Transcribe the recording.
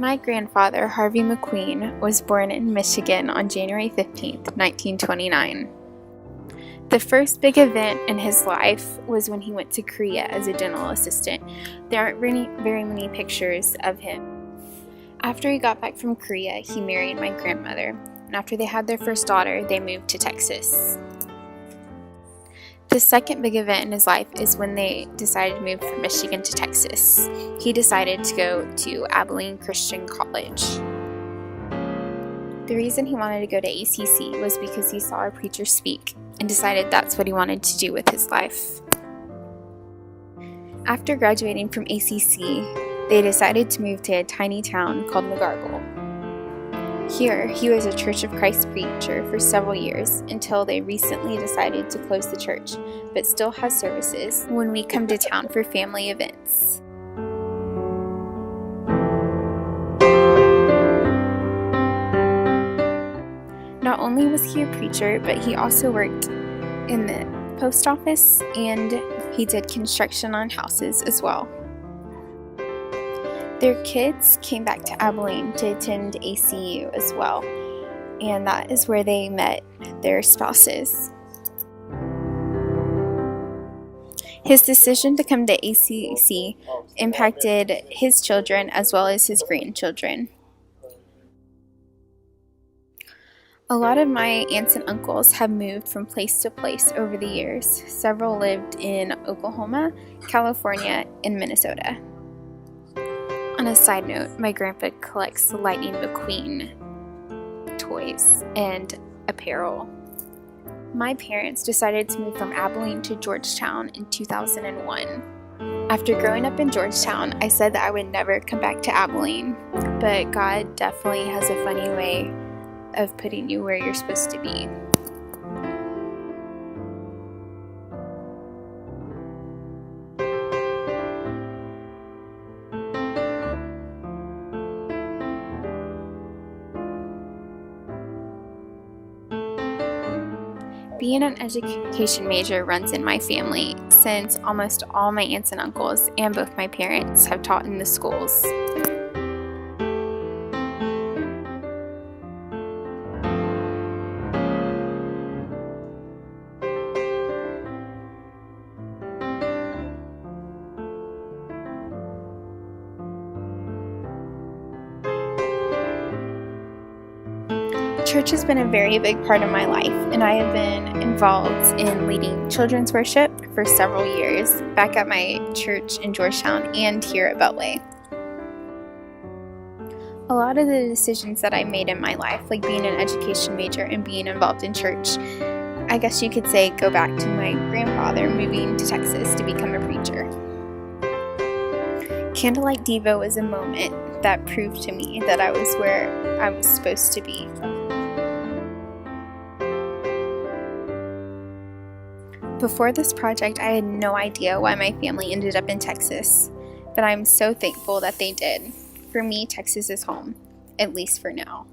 My grandfather, Harvey McQueen, was born in Michigan on January 15th, 1929. The first big event in his life was when he went to Korea as a dental assistant. There aren't very many pictures of him. After he got back from Korea, he married my grandmother, and after they had their first daughter, they moved to Texas. The second big event in his life is when they decided to move from Michigan to Texas. He decided to go to Abilene Christian College. The reason he wanted to go to ACC was because he saw a preacher speak and decided that's what he wanted to do with his life. After graduating from ACC, they decided to move to a tiny town called McGargle. Here, he was a Church of Christ preacher for several years until they recently decided to close the church, but still has services when we come to town for family events. Not only was he a preacher, but he also worked in the post office and he did construction on houses as well. Their kids came back to Abilene to attend ACU as well, and that is where they met their spouses. His decision to come to ACC impacted his children as well as his grandchildren. A lot of my aunts and uncles have moved from place to place over the years. Several lived in Oklahoma, California, and Minnesota. On a side note, my grandpa collects Lightning McQueen toys and apparel. My parents decided to move from Abilene to Georgetown in 2001. After growing up in Georgetown, I said that I would never come back to Abilene, but God definitely has a funny way of putting you where you're supposed to be. Being an education major runs in my family, since almost all my aunts and uncles and both my parents have taught in the schools. Church has been a very big part of my life, and I have been involved in leading children's worship for several years, back at my church in Georgetown and here at Beltway. A lot of the decisions that I made in my life, like being an education major and being involved in church, I guess you could say go back to my grandfather moving to Texas to become a preacher. Candlelight Devo was a moment that proved to me that I was where I was supposed to be. Before this project, I had no idea why my family ended up in Texas, but I'm so thankful that they did. For me, Texas is home, at least for now.